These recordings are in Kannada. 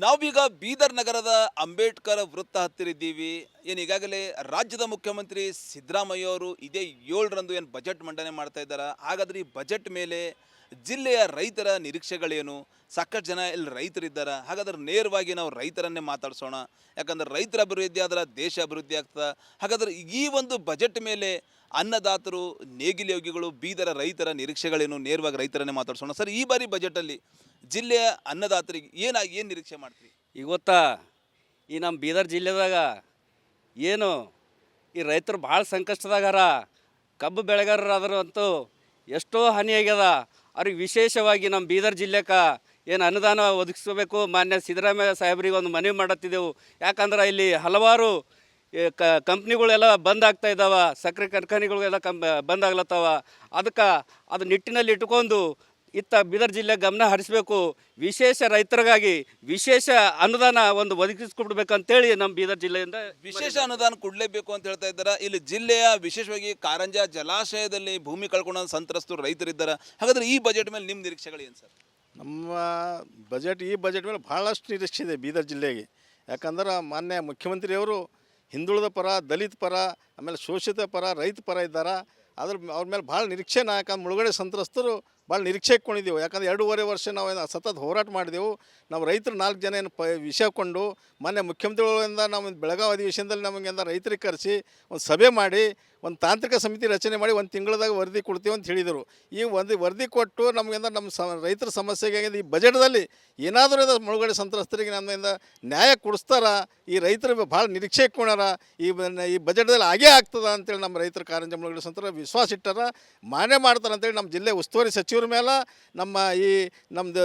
ನಾವೀಗ ಬೀದರ್ ನಗರದ ಅಂಬೇಡ್ಕರ್ ವೃತ್ತ ಹತ್ತಿರಿದ್ದೀವಿ. ಈಗಾಗಲೇ ರಾಜ್ಯದ ಮುಖ್ಯಮಂತ್ರಿ ಸಿದ್ದರಾಮಯ್ಯ ಅವರು ಇದೇ 7ರಂದು ಏನು ಬಜೆಟ್ ಮಂಡನೆ ಮಾಡ್ತಾ ಇದ್ದಾರೆ. ಹಾಗಾದ್ರೆ ಈ ಬಜೆಟ್ ಮೇಲೆ ಜಿಲ್ಲೆಯ ರೈತರ ನಿರೀಕ್ಷೆಗಳೇನು? ಸಾಕಷ್ಟು ಜನ ಇಲ್ಲಿ ರೈತರಿದ್ದಾರೆ. ಹಾಗಾದ್ರೆ ನೇರವಾಗಿ ನಾವು ರೈತರನ್ನೇ ಮಾತಾಡ್ಸೋಣ. ಯಾಕಂದ್ರೆ ರೈತರ ಅಭಿವೃದ್ಧಿ ಆದ್ರೆ ದೇಶ ಅಭಿವೃದ್ಧಿ ಆಗ್ತದೆ. ಹಾಗಾದ್ರೆ ಈ ಒಂದು ಬಜೆಟ್ ಮೇಲೆ ಅನ್ನದಾತರು, ನೇಗಿಲ ಯೋಗಿಗಳು, ಬೀದರ ರೈತರ ನಿರೀಕ್ಷೆಗಳೇನು? ನೇರವಾಗಿ ರೈತರನ್ನೇ ಮಾತಾಡ್ಸೋಣ. ಸರ್, ಈ ಬಾರಿ ಬಜೆಟಲ್ಲಿ ಜಿಲ್ಲೆಯ ಅನ್ನದಾತರಿಗೆ ಏನು ನಿರೀಕ್ಷೆ ಮಾಡ್ತೀರಿ? ಇವತ್ತು ಈ ನಮ್ಮ ಬೀದರ್ ಜಿಲ್ಲೆದಾಗ ಏನು ಈ ರೈತರು ಭಾಳ ಸಂಕಷ್ಟದಾಗಾರ. ಕಬ್ಬು ಬೆಳೆಗಾರರಾದರೂ ಅಂತೂ ಎಷ್ಟೋ ಹಾನಿಯಾಗ್ಯದ. ಅವ್ರಿಗೆ ವಿಶೇಷವಾಗಿ ನಮ್ಮ ಬೀದರ್ ಜಿಲ್ಲೆಗೆ ಏನು ಅನುದಾನ ಒದಗಿಸ್ಬೇಕು. ಮಾನ್ಯ ಸಿದ್ದರಾಮಯ್ಯ ಸಾಹೇಬ್ರಿಗೆ ಒಂದು ಮನವಿ ಮಾಡತ್ತಿದ್ದೆವು. ಯಾಕಂದ್ರೆ ಇಲ್ಲಿ ಹಲವಾರು ಕಂಪ್ನಿಗಳೆಲ್ಲ ಬಂದ್ ಆಗ್ತಾ ಇದ್ದಾವೆ, ಸಕ್ಕರೆ ಕಾರ್ಖಾನೆಗಳೆಲ್ಲ ಬಂದ್ ಆಗ್ಲತ್ತವ. ಅದಕ್ಕೆ ಅದು ನಿಟ್ಟಿನಲ್ಲಿ ಇಟ್ಕೊಂಡು ಇತ್ತ ಬೀದರ್ ಜಿಲ್ಲೆ ಗಮನ ಹರಿಸಬೇಕು. ವಿಶೇಷ ರೈತರಿಗಾಗಿ ವಿಶೇಷ ಅನುದಾನ ಒಂದು ಒದಗಿಸ್ಕೊಡ್ಬೇಕಂತೇಳಿ ನಮ್ಮ ಬೀದರ್ ಜಿಲ್ಲೆಯಿಂದ ವಿಶೇಷ ಅನುದಾನ ಕೊಡಲೇಬೇಕು ಅಂತ ಹೇಳ್ತಾ ಇದ್ದಾರೆ. ಇಲ್ಲಿ ಜಿಲ್ಲೆಯ ವಿಶೇಷವಾಗಿ ಕಾರಂಜ ಜಲಾಶಯದಲ್ಲಿ ಭೂಮಿ ಕಳ್ಕೊಂಡ ಸಂತ್ರಸ್ತರು ರೈತರಿದ್ದಾರೆ. ಹಾಗಾದ್ರೆ ಈ ಬಜೆಟ್ ಮೇಲೆ ನಿಮ್ಮ ನಿರೀಕ್ಷೆಗಳು ಏನು ಸರ್? ನಮ್ಮ ಈ ಬಜೆಟ್ ಮೇಲೆ ಭಾಳಷ್ಟು ನಿರೀಕ್ಷೆ ಇದೆ ಬೀದರ್ ಜಿಲ್ಲೆಗೆ. ಯಾಕಂದ್ರೆ ಮಾನ್ಯ ಮುಖ್ಯಮಂತ್ರಿಯವರು ಹಿಂದುಳಿದ ಪರ, ದಲಿತ ಪರ, ಆಮೇಲೆ ಶೋಷಿತ ಪರ, ರೈತ ಪರ ಇದ್ದಾರೆ. ಅವ್ರ ಮೇಲೆ ಭಾಳ ನಿರೀಕ್ಷೆ. ಯಾಕಂದ್ರೆ ಮುಳುಗಡೆ ಸಂತ್ರಸ್ತರು ಭಾಳ ನಿರೀಕ್ಷೆ ಇಟ್ಕೊಂಡಿದ್ದೆವು. ಯಾಕಂದ್ರೆ 2.5 ವರ್ಷ ನಾವು ಸತತ ಹೋರಾಟ ಮಾಡಿದೆವು. ನಾವು ರೈತರು 4 ಜನ ಏನು ವಿಷಯ ಕೊಂಡು ಮಾನ್ಯ ಮುಖ್ಯಮಂತ್ರಿಗಳಿಂದ ನಾವು ಬೆಳಗಾವಿ ಅಧಿವೇಶನದಲ್ಲಿ ನಮಗೆಂದ ರೈತರಿಗೆ ಕರೆಸಿ ಒಂದು ಸಭೆ ಮಾಡಿ ಒಂದು ತಾಂತ್ರಿಕ ಸಮಿತಿ ರಚನೆ ಮಾಡಿ 1 ತಿಂಗಳದಾಗ ವರದಿ ಕೊಡ್ತೀವಿ ಅಂತ ಹೇಳಿದರು. ಈ ವರದಿ ಕೊಟ್ಟು ನಮಗೆಂದ ನಮ್ಮ ರೈತರ ಸಮಸ್ಯೆಗೆ ಈ ಬಜೆಟ್ದಲ್ಲಿ ಏನಾದರೂ ಇದು ಮುಳುಗಡೆ ಸಂತ್ರಸ್ತರಿಗೆ ನಮ್ಮಿಂದ ನ್ಯಾಯ ಕೊಡಿಸ್ತಾರ. ಈ ರೈತರು ಭಾಳ ನಿರೀಕ್ಷೆ ಇಟ್ಕೊಂಡಾರ. ಈ ಬಜೆಟ್ದಲ್ಲಿ ಆಗೇ ಆಗ್ತದ ಅಂತೇಳಿ ನಮ್ಮ ರೈತರ ಕಾರಂಜ ಮುಳುಗಡೆ ಸಂತರ ವಿಶ್ವಾಸ ಇಟ್ಟಾರ. ಮಾನ್ಯ ಮಾಡ್ತಾರೆ ಅಂತೇಳಿ ನಮ್ಮ ಜಿಲ್ಲೆ ಉಸ್ತುವಾರಿ ಸಚಿವರ ಮೇಲೆ, ನಮ್ಮದು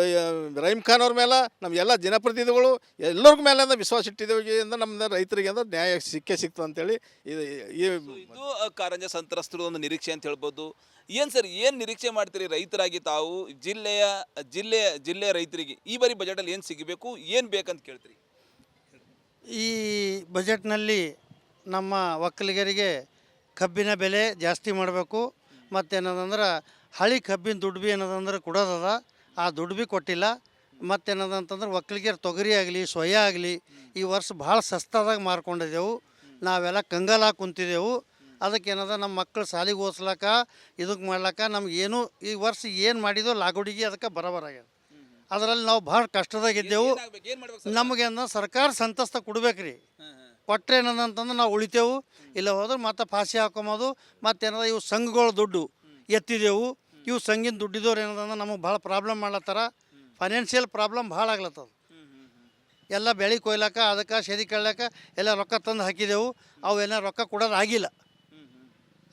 ರಹೀಮ್ ಖಾನ್ ಅವ್ರ ಮೇಲೆ, ನಮ್ಮ ಎಲ್ಲ ಜನಪ್ರತಿನಿಧಿಗಳು ಎಲ್ಲರಿಗೂ ಮೇಲೆ ವಿಶ್ವಾಸ ಇಟ್ಟಿದ್ದೇವೆ. ನಮ್ಮ ರೈತರಿಗೆ ಅಂದ್ರೆ ನ್ಯಾಯ ಸಿಗ್ತದೆ ಅಂತೇಳಿ ಇದು ಕಾರಂಜ ಸಂತ್ರಸ್ತರು ಒಂದು ನಿರೀಕ್ಷೆ ಅಂತ ಹೇಳ್ಬೋದು. ಏನು ಸರ್, ಏನು ನಿರೀಕ್ಷೆ ಮಾಡ್ತೀರಿ ರೈತರಾಗಿ ತಾವು? ಜಿಲ್ಲೆಯ ರೈತರಿಗೆ ಈ ಬಾರಿ ಬಜೆಟಲ್ಲಿ ಏನು ಸಿಗಬೇಕು, ಏನು ಬೇಕಂತ ಕೇಳ್ತೀರಿ? ಈ ಬಜೆಟ್ನಲ್ಲಿ ನಮ್ಮ ಒಕ್ಕಲಿಗರಿಗೆ ಕಬ್ಬಿನ ಬೆಲೆ ಜಾಸ್ತಿ ಮಾಡಬೇಕು. ಮತ್ತೇನದಂದ್ರೆ ಹಳಿ ಕಬ್ಬಿನ ದುಡ್ಡು ಭೀ ಏನದಂದ್ರೆ ಕೊಡೋದದ, ಆ ದುಡ್ಡು ಭೀ ಕೊಟ್ಟಿಲ್ಲ. ಮತ್ತೇನದಂತಂದ್ರೆ ಒಕ್ಕಲಿಗರ ತೊಗರಿ ಆಗಲಿ, ಸೊಯ್ಯ ಆಗಲಿ ಈ ವರ್ಷ ಭಾಳ ಸಸ್ತಾದಾಗ ಮಾರ್ಕೊಂಡಿದ್ದೆವು. ನಾವೆಲ್ಲ ಕಂಗಾಲಾಗಿ ಕುಂತಿದ್ದೆವು. ಅದಕ್ಕೇನದ ನಮ್ಮ ಮಕ್ಕಳು ಶಾಲೆಗೆ ಓದಿಸ್ಲಕ್ಕ, ಇದಕ್ಕೆ ಮಾಡ್ಲಕ್ಕ ನಮಗೇನು ಈ ವರ್ಷ ಏನು ಮಾಡಿದೋ ಲಾಗುಡಿಗೆ ಅದಕ್ಕೆ ಬರೋಬರಾಗ್ಯದ. ಅದರಲ್ಲಿ ನಾವು ಭಾಳ ಕಷ್ಟದಾಗಿದ್ದೆವು. ನಮಗೇನ ಸರ್ಕಾರ ಸಂತಸ್ತ ಕೊಡ್ಬೇಕು ರೀ. ಕೊಟ್ಟರೆ ಏನದಂತಂದ್ರೆ ನಾವು ಉಳಿತೇವು. ಇಲ್ಲ ಹೋದ್ರೆ ಮತ್ತೆ ಫಾಸಿ ಹಾಕೊಂಬೋದು. ಮತ್ತೇನದ ಇವು ಸಂಘಗಳ ದುಡ್ಡು ಎತ್ತಿದೆವು. ಇವು ಸಂಘಿನ ದುಡ್ಡಿದವ್ರು ಏನದಂದ್ರೆ ನಮಗೆ ಭಾಳ ಪ್ರಾಬ್ಲಮ್ ಮಾಡ್ಲತ್ತಾರ. ಫೈನಾನ್ಷಿಯಲ್ ಪ್ರಾಬ್ಲಮ್ ಭಾಳ ಆಗ್ಲತ್ತದ. ಎಲ್ಲ ಬೆಳೆ ಕೊಯ್ಲಕ್ಕ, ಅದಕ್ಕೆ ಸೆದಿ ಕಳ್ಲಕ್ಕ ಎಲ್ಲ ರೊಕ್ಕ ತಂದು ಹಾಕಿದೆವು. ಅವೆಲ್ಲ ರೊಕ್ಕ ಕೊಡೋದು ಆಗಿಲ್ಲ.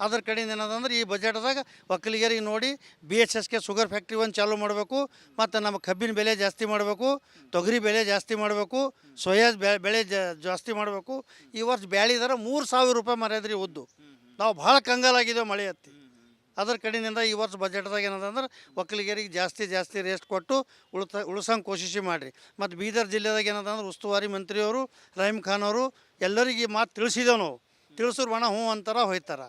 ಅದ್ರ ಕಡೆಯಿಂದ ಏನದಂದ್ರೆ ಈ ಬಜೆಟ್ದಾಗ ಒಕ್ಕಲಿಗರಿಗೆ ನೋಡಿ BHSK ಶುಗರ್ ಫ್ಯಾಕ್ಟ್ರಿ ಒಂದು ಚಾಲೂ ಮಾಡಬೇಕು. ಮತ್ತು ನಮ್ಮ ಕಬ್ಬಿನ ಬೆಲೆ ಜಾಸ್ತಿ ಮಾಡಬೇಕು, ತೊಗರಿ ಬೆಲೆ ಜಾಸ್ತಿ ಮಾಡಬೇಕು, ಸೋಯಾ ಬೆಳೆ ಜಾಸ್ತಿ ಮಾಡಬೇಕು. ಈ ವರ್ಷ ಬ್ಯಾಳಿ ದರ 3,000 ರೂಪಾಯಿ ಮರ್ಯಾದ್ರಿ ಉದ್ದು. ನಾವು ಭಾಳ ಕಂಗಾಲಾಗಿದ್ದೇವೆ ಮಳೆ ಹತ್ತಿ. ಅದ್ರ ಕಡೆಯಿಂದ ಈ ವರ್ಷ ಬಜೆಟ್ದಾಗ ಏನದಂದ್ರೆ ಒಕ್ಕಲಿಗರಿಗೆ ಜಾಸ್ತಿ ರೇಸ್ಟ್ ಕೊಟ್ಟು ಉಳಿಸಂಗೆ ಕೋಶಿಸಿ ಮಾಡಿರಿ. ಮತ್ತು ಬೀದರ್ ಜಿಲ್ಲೆದಾಗ ಏನದಂದ್ರೆ ಉಸ್ತುವಾರಿ ಮಂತ್ರಿಯವರು ರಹೀಮ್ ಖಾನ್ ಅವರು ಎಲ್ಲರಿಗೆ ಮಾತು ತಿಳಿಸಿದೆವು. ನಾವು ತಿಳಿಸೋರು ಬಣ ಹ್ಞೂ ಅಂತಾರ ಹೋಯ್ತಾರ.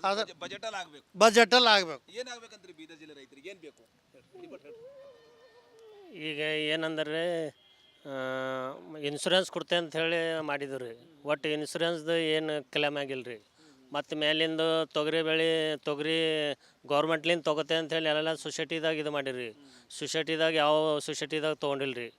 ಅದು ಬಜೆಟಲ್ಲಿ ಆಗಬೇಕು. ಏನಾಗಬೇಕಂದ್ರೆ ಬೀದರ್ ಜಿಲ್ಲೆ ರೈತರಿಗೆ ಏನು ಬೇಕು? ಈಗ ಏನಂದ್ರೆ ಇನ್ಶೂರೆನ್ಸ್ ಕೊಡ್ತೆ ಅಂತ ಹೇಳಿ ಮಾಡಿದ್ರು ರೀ. ಒಟ್ಟು ಇನ್ಶೂರೆನ್ಸ್ದು ಏನು ಕ್ಲೇಮ್ ಆಗಿಲ್ಲ ರೀ. ಮತ್ತು ಮೇಲಿಂದು ತೊಗರಿ ಗೌರ್ಮೆಂಟ್ಲಿಂದ ತೊಗೋತೆ ಅಂಥೇಳಿ ಎಲ್ಲ ಸೊಸೈಟಿದಾಗ ಇದು ಮಾಡಿರಿ. ಸೊಸೈಟಿದಾಗ ಯಾವ ಸೊಸೈಟಿದಾಗ ತೊಗೊಂಡಿಲ್ಲ ರೀ.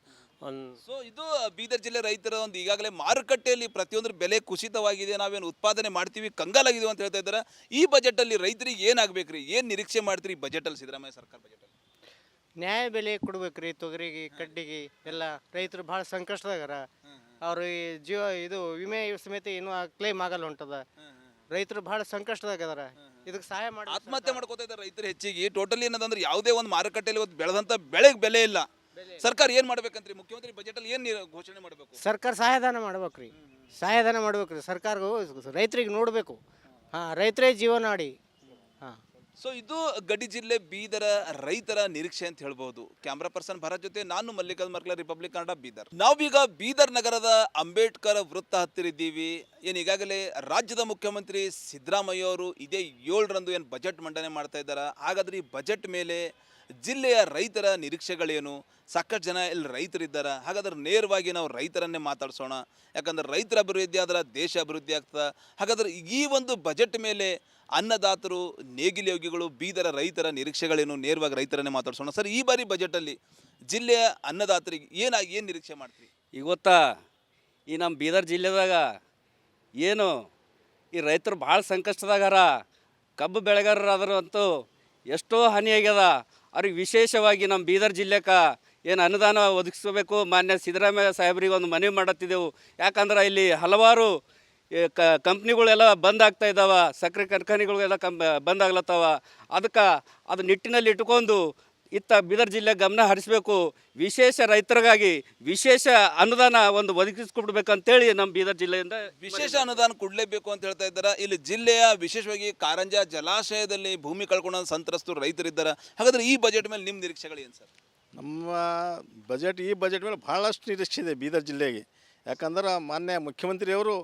ಸೊ ಇದು ಬೀದರ್ ಜಿಲ್ಲೆ ರೈತರ ಒಂದು ಈಗಾಗಲೇ ಮಾರುಕಟ್ಟೆಯಲ್ಲಿ ಪ್ರತಿಯೊಂದರ ಬೆಲೆ ಕುಸಿತವಾಗಿದೆ. ನಾವೇನು ಉತ್ಪಾದನೆ ಮಾಡ್ತೀವಿ ಕಂಗಾಲಾಗಿದ್ದೀವಿ ಅಂತ ಹೇಳ್ತಾ ಇದ್ದಾರೆ. ಈ ಬಜೆಟಲ್ಲಿ ರೈತರಿಗೆ ಏನಾಗಬೇಕು ರೀ? ಏನು ನಿರೀಕ್ಷೆ ಮಾಡ್ತೀರಿ ಬಜೆಟಲ್ಲಿ, ಸಿದ್ದರಾಮಯ್ಯ ಸರ್ಕಾರ ಬಜೆಟಲ್ಲಿ? ನ್ಯಾಯ ಬೆಲೆ ಕೊಡ್ಬೇಕು ರೀ. ತೊಗರಿಗೆ, ಕಡ್ಡಿಗೆ ಎಲ್ಲ ರೈತರು ಭಾಳ ಸಂಕಷ್ಟದಾಗಾರ. ಅವರು ಇದು ವಿಮೆ ಸಮೇತ ಏನೂ ಕ್ಲೇಮ್ ಆಗಲ್ಲ ಹೊಂಟದ. ರೈತರು ಭಾಳ ಸಂಕಷ್ಟದಾಗದಾರ. ಇದಕ್ಕೆ ಸಹಾಯ ಮಾಡಿ ಆತ್ಮಹತ್ಯೆ ಮಾಡ್ಕೋತಾ ಇದ್ದಾರೆ ರೈತರು ಹೆಚ್ಚಿಗೆ. ಟೋಟಲಿ ಏನದಂದ್ರೆ ಯಾವುದೇ ಒಂದು ಮಾರುಕಟ್ಟೆಯಲ್ಲಿ ಇವತ್ತು ಬೆಳೆದಂಥ ಬೆಳೆಗೆ ಬೆಲೆ ಇಲ್ಲ. ಸರ್ಕಾರ ಏನು ಮಾಡ್ಬೇಕಂತ್ರಿ? ಮುಖ್ಯಮಂತ್ರಿ ಬಜೆಟಲ್ಲಿ ಏನು ಘೋಷಣೆ ಮಾಡಬೇಕು? ಸರ್ಕಾರ ಸಹಾಯಧನ ಮಾಡ್ಬೇಕ್ರಿ. ಸರ್ಕಾರವು ರೈತರಿಗೆ ನೋಡಬೇಕು. ರೈತರೇ ಜೀವನಾಡಿ. ಸೊ ಇದು ಗಡಿ ಜಿಲ್ಲೆ ಬೀದರ ರೈತರ ನಿರೀಕ್ಷೆ ಅಂತ ಹೇಳ್ಬೋದು. ಕ್ಯಾಮ್ರಾ ಪರ್ಸನ್ ಭರತ್ ಜೊತೆ ನಾನು ಮಲ್ಲಿಕಾರ್ಜುನ್ ಮರ್ಕಲ, ರಿಪಬ್ಲಿಕ್ ಕನ್ನಡ, ಬೀದರ್. ನಾವೀಗ ಬೀದರ್ ನಗರದ ಅಂಬೇಡ್ಕರ್ ವೃತ್ತ ಹತ್ತಿರಿದ್ದೀವಿ. ಈಗಾಗಲೇ ರಾಜ್ಯದ ಮುಖ್ಯಮಂತ್ರಿ ಸಿದ್ದರಾಮಯ್ಯ ಅವರು ಇದೇ 7ರಂದು ಏನು ಬಜೆಟ್ ಮಂಡನೆ ಮಾಡ್ತಾ ಇದ್ದಾರೆ. ಹಾಗಾದ್ರೆ ಈ ಬಜೆಟ್ ಮೇಲೆ ಜಿಲ್ಲೆಯ ರೈತರ ನಿರೀಕ್ಷೆಗಳೇನು? ಸಾಕಷ್ಟು ಜನ ಇಲ್ಲಿ ರೈತರಿದ್ದಾರೆ. ಹಾಗಾದ್ರೆ ನೇರವಾಗಿ ನಾವು ರೈತರನ್ನೇ ಮಾತಾಡ್ಸೋಣ. ಯಾಕಂದ್ರೆ ರೈತರ ಅಭಿವೃದ್ಧಿ ಆದ್ರೆ ದೇಶ ಅಭಿವೃದ್ಧಿ ಆಗ್ತದೆ. ಹಾಗಾದ್ರೆ ಈ ಒಂದು ಬಜೆಟ್ ಮೇಲೆ ಅನ್ನದಾತರು, ನೇಗಿಲ ಯೋಗಿಗಳು, ಬೀದರ ರೈತರ ನಿರೀಕ್ಷೆಗಳೇನು? ನೇರವಾಗಿ ರೈತರನ್ನೇ ಮಾತಾಡ್ಸೋಣ. ಸರ್, ಈ ಬಾರಿ ಬಜೆಟಲ್ಲಿ ಜಿಲ್ಲೆಯ ಅನ್ನದಾತರಿಗೆ ಏನು ನಿರೀಕ್ಷೆ ಮಾಡ್ತೀರಿ? ಈಗ ಗೊತ್ತಾ, ಈ ನಮ್ಮ ಬೀದರ್ ಜಿಲ್ಲೆದಾಗ ಏನು ಈ ರೈತರು ಭಾಳ ಸಂಕಷ್ಟದಾಗಾರ. ಕಬ್ಬು ಬೆಳೆಗಾರರಾದ್ರು ಅಂತೂ ಎಷ್ಟೋ ಹಾನಿಯಾಗ್ಯದ. ಅವ್ರಿಗೆ ವಿಶೇಷವಾಗಿ ನಮ್ಮ ಬೀದರ್ ಜಿಲ್ಲೆಗೆ ಏನು ಅನುದಾನ ಒದಗಿಸ್ಬೇಕು, ಮಾನ್ಯ ಸಿದ್ದರಾಮಯ್ಯ ಸಾಹೇಬ್ರಿಗೆ ಒಂದು ಮನವಿ ಮಾಡತ್ತಿದ್ದೆವು. ಯಾಕಂದ್ರೆ ಇಲ್ಲಿ ಹಲವಾರು ಕಂಪ್ನಿಗಳೆಲ್ಲ ಬಂದ್ ಆಗ್ತಾ ಇದ್ದಾವೆ, ಸಕ್ಕರೆ ಕಾರ್ಖಾನೆಗಳೆಲ್ಲ ಬಂದ್ ಆಗ್ಲತ್ತವ. ಅದಕ್ಕೆ ಅದು ನಿಟ್ಟಿನಲ್ಲಿ ಇಟ್ಕೊಂಡು ಇತ್ತ ಬೀದರ್ ಜಿಲ್ಲೆ ಗಮನ ಹರಿಸಬೇಕು. ವಿಶೇಷ ರೈತರಿಗಾಗಿ ವಿಶೇಷ ಅನುದಾನ ಒಂದು ಒದಗಿಸ್ಕೊಡ್ಬೇಕಂತೇಳಿ ನಮ್ಮ ಬೀದರ್ ಜಿಲ್ಲೆಯಿಂದ ವಿಶೇಷ ಅನುದಾನ ಕೊಡಲೇಬೇಕು ಅಂತ ಹೇಳ್ತಾ ಇದ್ದಾರೆ. ಇಲ್ಲಿ ಜಿಲ್ಲೆಯ ವಿಶೇಷವಾಗಿ ಕಾರಂಜ ಜಲಾಶಯದಲ್ಲಿ ಭೂಮಿ ಕಳ್ಕೊಂಡ ಸಂತ್ರಸ್ತರು ರೈತರಿದ್ದಾರೆ. ಹಾಗಾದ್ರೆ ಈ ಬಜೆಟ್ ಮೇಲೆ ನಿಮ್ಮ ನಿರೀಕ್ಷೆಗಳು ಏನು ಸರ್? ನಮ್ಮ ಈ ಬಜೆಟ್ ಮೇಲೆ ಭಾಳಷ್ಟು ನಿರೀಕ್ಷೆ ಇದೆ ಬೀದರ್ ಜಿಲ್ಲೆಗೆ. ಯಾಕಂದ್ರೆ ಮಾನ್ಯ ಮುಖ್ಯಮಂತ್ರಿಯವರು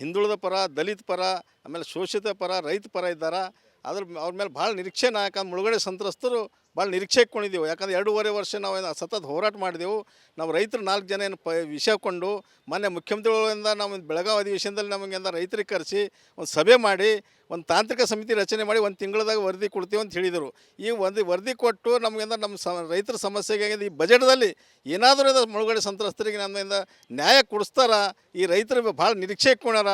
ಹಿಂದುಳಿದ ಪರ, ದಲಿತ ಪರ, ಆಮೇಲೆ ಶೋಷಿತ ಪರ, ರೈತ ಪರ ಇದ್ದಾರೆ. ಅವ್ರ ಮೇಲೆ ಭಾಳ ನಿರೀಕ್ಷೆ. ಯಾಕಂದ್ರೆ ಮುಳುಗಡೆ ಸಂತ್ರಸ್ತರು ಭಾಳ ನಿರೀಕ್ಷೆ ಇಟ್ಕೊಂಡಿದ್ದೆವು. ಯಾಕಂದ್ರೆ 2.5 ವರ್ಷ ನಾವು ಸತತ ಹೋರಾಟ ಮಾಡಿದೆವು. ನಾವು ರೈತರು 4 ಜನ ಏನು ವಿಷಯ ಕೊಂಡು ಮಾನ್ಯ ಮುಖ್ಯಮಂತ್ರಿಗಳಿಂದ ನಾವು ಬೆಳಗಾವಿ ಅಧಿವೇಶನದಲ್ಲಿ ನಮಗೆಂದ ರೈತರಿಗೆ ಕರೆಸಿ ಒಂದು ಸಭೆ ಮಾಡಿ ಒಂದು ತಾಂತ್ರಿಕ ಸಮಿತಿ ರಚನೆ ಮಾಡಿ 1 ತಿಂಗಳದಾಗ ವರದಿ ಕೊಡ್ತೀವಿ ಅಂತ ಹೇಳಿದರು. ಈ ಒಂದು ವರದಿ ಕೊಟ್ಟು ನಮಗೆಂದ ನಮ್ಮ ರೈತರ ಸಮಸ್ಯೆಗೆ ಈ ಬಜೆಟ್ದಲ್ಲಿ ಏನಾದರೂ ಮುಳುಗಡೆ ಸಂತ್ರಸ್ತರಿಗೆ ನಮ್ಮಿಂದ ನ್ಯಾಯ ಕೊಡಿಸ್ತಾರ. ಈ ರೈತರು ಭಾಳ ನಿರೀಕ್ಷೆ ಇಟ್ಕೊಂಡಾರ.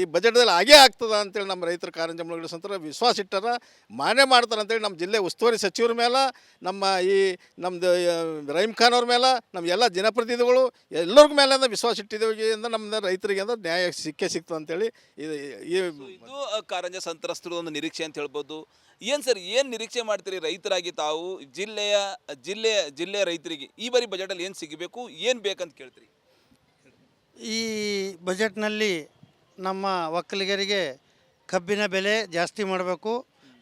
ಈ ಬಜೆಟ್ದಲ್ಲಿ ಆಗೇ ಆಗ್ತದ ಅಂತೇಳಿ ನಮ್ಮ ರೈತರ ಕಾರಂಜ ಮುಳುಗಡೆ ಸಂತರ ವಿಶ್ವಾಸ ಇಟ್ಟಾರ. ಮಾನ್ಯ ಮಾಡ್ತಾರೆ ಅಂತೇಳಿ ನಮ್ಮ ಜಿಲ್ಲೆ ಉಸ್ತುವಾರಿ ಸಚಿವರ ಮೇಲೆ, ನಮ್ಮದು ರಹೀಮ್ ಖಾನ್ ಅವ್ರ ಮೇಲೆ, ನಮ್ಮ ಎಲ್ಲ ಜನಪ್ರತಿನಿಧಿಗಳು ಎಲ್ಲರಿಗೂ ಮೇಲೆ ವಿಶ್ವಾಸ ಇಟ್ಟಿದ್ದೇವೆ. ನಮ್ಮ ರೈತರಿಗೆ ನ್ಯಾಯ ಸಿಗ್ತದೆ ಅಂತೇಳಿ ಇದು ಕಾರಂಜ ಸಂತ್ರಸ್ತರು ಒಂದು ನಿರೀಕ್ಷೆ ಅಂತ ಹೇಳ್ಬೋದು. ಏನು ಸರ್, ಏನು ನಿರೀಕ್ಷೆ ಮಾಡ್ತೀರಿ ರೈತರಾಗಿ ತಾವು? ಜಿಲ್ಲೆಯ ರೈತರಿಗೆ ಈ ಬಾರಿ ಬಜೆಟಲ್ಲಿ ಏನು ಸಿಗಬೇಕು, ಏನು ಬೇಕಂತ ಕೇಳ್ತೀರಿ? ಈ ಬಜೆಟ್ನಲ್ಲಿ ನಮ್ಮ ಒಕ್ಕಲಿಗರಿಗೆ ಕಬ್ಬಿನ ಬೆಲೆ ಜಾಸ್ತಿ ಮಾಡಬೇಕು.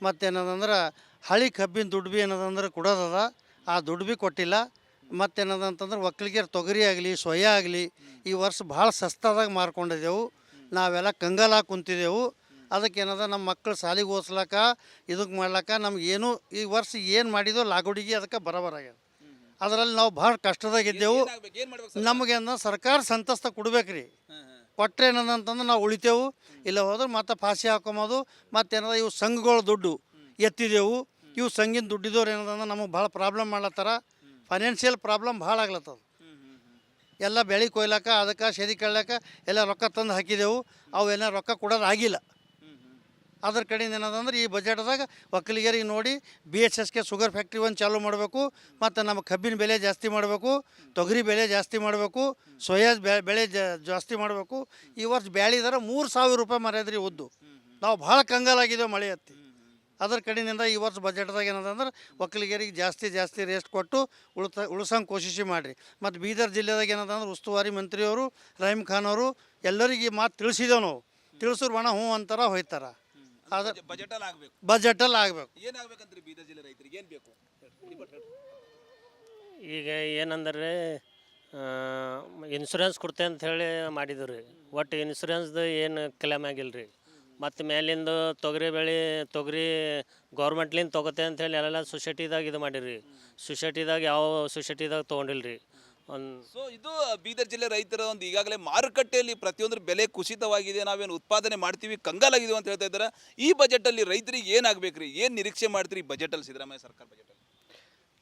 ಮತ್ತೇನದಂದ್ರೆ ಹಳಿ ಕಬ್ಬಿನ ದುಡ್ಡು ಭೀ ಏನದಂದ್ರೆ ಕೊಡೋದದ, ಆ ದುಡ್ಡು ಭೀ ಕೊಟ್ಟಿಲ್ಲ. ಮತ್ತೇನದಂತಂದ್ರೆ ಒಕ್ಕಲಿಗರು ತೊಗರಿ ಆಗಲಿ, ಸೋಯಾ ಆಗಲಿ ಈ ವರ್ಷ ಭಾಳ ಸಸ್ತಾದಾಗ ಮಾರ್ಕೊಂಡಿದ್ದೆವು. ನಾವೆಲ್ಲ ಕಂಗಾಲಾಗಿ ಕುಂತಿದ್ದೆವು. ಅದಕ್ಕೇನದ ನಮ್ಮ ಮಕ್ಕಳು ಶಾಲೆಗೆ ಓದಿಸ್ಲಕ್ಕ, ಇದಕ್ಕೆ ಮಾಡ್ಲಕ್ಕ ನಮಗೇನು ಈ ವರ್ಷ ಏನು ಮಾಡಿದೋ ಲಾಗುಡಿಗೆ ಅದಕ್ಕೆ ಬರೋಬರಾಗ್ಯದ. ಅದರಲ್ಲಿ ನಾವು ಭಾಳ ಕಷ್ಟದಾಗಿದ್ದೆವು. ನಮಗೇನ ಸರ್ಕಾರ ಸಂತಸ್ತ ಕೊಡ್ಬೇಕು ರೀ. ಕೊಟ್ಟರೆ ಏನದಂತಂದ್ರೆ ನಾವು ಉಳಿತೇವು. ಇಲ್ಲ ಹೋದ್ರೆ ಮತ್ತೆ ಫಾಸಿ ಹಾಕೊಂಬೋದು. ಮತ್ತೇನದ ಇವು ಸಂಘಗಳ ದುಡ್ಡು ಎತ್ತಿದೆವು. ಇವು ಸಂಘಿನ ದುಡ್ಡಿದವ್ರು ಏನದಂದ್ರೆ ನಮಗೆ ಭಾಳ ಪ್ರಾಬ್ಲಮ್ ಮಾಡ್ಲತ್ತಾರ. ಫೈನಾನ್ಷಿಯಲ್ ಪ್ರಾಬ್ಲಮ್ ಭಾಳ ಆಗ್ಲತ್ತದ. ಎಲ್ಲ ಬೆಳೆ ಕೊಯ್ಲಕ್ಕ, ಅದಕ್ಕೆ ಸೆದಿ ಕಳ್ಲಕ್ಕ ಎಲ್ಲ ರೊಕ್ಕ ತಂದು ಹಾಕಿದೆವು. ಅವೆಲ್ಲ ರೊಕ್ಕ ಕೊಡೋದು ಆಗಿಲ್ಲ. ಅದ್ರ ಕಡೆಯಿಂದ ಏನದಂದ್ರೆ ಈ ಬಜೆಟ್ದಾಗ ಒಕ್ಕಲಿಗರಿಗೆ ನೋಡಿ BHSK ಶುಗರ್ ಫ್ಯಾಕ್ಟ್ರಿ ಒಂದು ಚಾಲೂ ಮಾಡಬೇಕು. ಮತ್ತು ನಮ್ಮ ಕಬ್ಬಿನ ಬೆಲೆ ಜಾಸ್ತಿ ಮಾಡಬೇಕು, ತೊಗರಿ ಬೆಲೆ ಜಾಸ್ತಿ ಮಾಡಬೇಕು, ಸೋಯಾ ಬೆಳೆ ಜಾಸ್ತಿ ಮಾಡಬೇಕು. ಈ ವರ್ಷ ಬ್ಯಾಳಿ ದರ 3,000 ರೂಪಾಯಿ ಮರ್ಯಾದ್ರಿ ಉದ್ದು. ನಾವು ಭಾಳ ಕಂಗಾಲಾಗಿದ್ದೇವೆ ಮಳೆ ಹತ್ತಿ. ಅದ್ರ ಕಡೆಯಿಂದ ಈ ವರ್ಷ ಬಜೆಟ್ದಾಗ ಏನದಂದ್ರೆ ಒಕ್ಕಲಿಗರಿಗೆ ಜಾಸ್ತಿ ರೇಸ್ಟ್ ಕೊಟ್ಟು ಉಳಿಸಂಗೆ ಕೋಶಿಸಿ ಮಾಡಿರಿ. ಮತ್ತು ಬೀದರ್ ಜಿಲ್ಲೆದಾಗ ಏನದಂದ್ರೆ ಉಸ್ತುವಾರಿ ಮಂತ್ರಿಯವರು ರಹೀಮ್ ಖಾನ್ ಅವರು ಎಲ್ಲರಿಗೆ ಮಾತು ತಿಳಿಸಿದೆವು. ನಾವು ತಿಳಿಸೋರು ಬಣ ಹ್ಞೂ ಅಂತಾರ ಹೋಯ್ತಾರ. ಅದು ಬಜೆಟಲ್ಲಿ ಆಗಬೇಕು. ಏನಾಗಬೇಕಂದ್ರೆ ಬೀದರ್ ಜಿಲ್ಲೆ ರೈತರಿಗೆ ಏನು ಬೇಕು? ಈಗ ಏನಂದ್ರೆ ಇನ್ಶೂರೆನ್ಸ್ ಕೊಡ್ತೆ ಅಂತ ಹೇಳಿ ಮಾಡಿದ್ರು ರೀ. ಒಟ್ಟು ಇನ್ಶೂರೆನ್ಸ್ದು ಏನು ಕ್ಲೇಮ್ ಆಗಿಲ್ಲ ರೀ. ಮತ್ತು ಮೇಲಿಂದು ತೊಗರಿ ಗೌರ್ಮೆಂಟ್ಲಿಂದ ತೊಗೋತೆ ಅಂಥೇಳಿ ಎಲ್ಲ ಸೊಸೈಟಿದಾಗ ಇದು ಮಾಡಿರಿ. ಸೊಸೈಟಿದಾಗ ಯಾವ ಸೊಸೈಟಿದಾಗ ತೊಗೊಂಡಿಲ್ಲ ರೀ. ಸೊ ಇದು ಬೀದರ್ ಜಿಲ್ಲೆ ರೈತರ ಒಂದು ಈಗಾಗಲೇ ಮಾರುಕಟ್ಟೆಯಲ್ಲಿ ಪ್ರತಿಯೊಂದರ ಬೆಲೆ ಕುಸಿತವಾಗಿದೆ, ನಾವೇನು ಉತ್ಪಾದನೆ ಮಾಡ್ತೀವಿ ಕಂಗಾಲಾಗಿದ್ದೀವಿ ಅಂತ ಹೇಳ್ತಾ ಇದ್ದಾರೆ. ಈ ಬಜೆಟಲ್ಲಿ ರೈತರಿಗೆ ಏನಾಗಬೇಕು ರೀ, ಏನು ನಿರೀಕ್ಷೆ ಮಾಡ್ತೀರಿ ಬಜೆಟಲ್ಲಿ, ಸಿದ್ದರಾಮಯ್ಯ ಸರ್ಕಾರ ಬಜೆಟಲ್ಲಿ?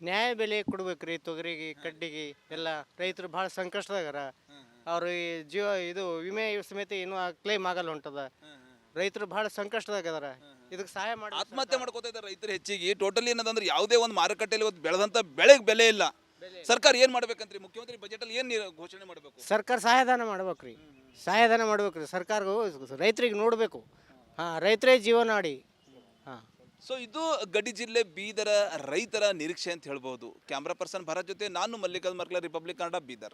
ನ್ಯಾಯ ಬೆಲೆ ಕೊಡ್ಬೇಕು ರೀ. ತೊಗರಿಗೆ, ಕಡ್ಡಿಗೆ ಎಲ್ಲ ರೈತರು ಭಾಳ ಸಂಕಷ್ಟದಾಗಾರ. ಅವರು ಇದು ವಿಮೆ ಸಮೇತ ಇನ್ನೂ ಕ್ಲೇಮ್ ಆಗಲ್ಲ ಹೊಂಟದ. ರೈತರು ಭಾಳ ಸಂಕಷ್ಟದಾಗದಾರ. ಇದಕ್ಕೆ ಸಹಾಯ ಮಾಡಿ ಆತ್ಮಹತ್ಯೆ ಮಾಡ್ಕೋತಾ ಇದ್ದಾರೆ ರೈತರು ಹೆಚ್ಚಿಗೆ. ಟೋಟಲಿ ಏನದಂದ್ರೆ ಯಾವುದೇ ಒಂದು ಮಾರುಕಟ್ಟೆಯಲ್ಲಿ ಇವತ್ತು ಬೆಳೆದಂಥ ಬೆಳೆಗೆ ಬೆಲೆ ಇಲ್ಲ. ಸರ್ಕಾರ ಏನು ಮಾಡ್ಬೇಕಂತ್ರಿ? ಮುಖ್ಯಮಂತ್ರಿ ಬಜೆಟಲ್ಲಿ ಏನು ಘೋಷಣೆ ಮಾಡಬೇಕು? ಸರ್ಕಾರ ಸಹಾಯಧನ ಮಾಡ್ಬೇಕು ರೀ. ಸಹಾಯಧನ ಮಾಡ್ಬೇಕು ರೀ. ಸರ್ಕಾರವು ರೈತರಿಗೆ ನೋಡಬೇಕು. ರೈತರೇ ಜೀವನಾಡಿ. ಸೊ ಇದು ಗಡಿ ಜಿಲ್ಲೆ ಬೀದರ ರೈತರ ನಿರೀಕ್ಷೆ ಅಂತ ಹೇಳ್ಬೋದು. ಕ್ಯಾಮ್ರಾ ಪರ್ಸನ್ ಭರತ್ ಜೊತೆ ನಾನು ಮಲ್ಲಿಕಾರ್ಜುನ್ ಮರ್ಕಲ, ರಿಪಬ್ಲಿಕ್ ಕನ್ನಡ, ಬೀದರ್.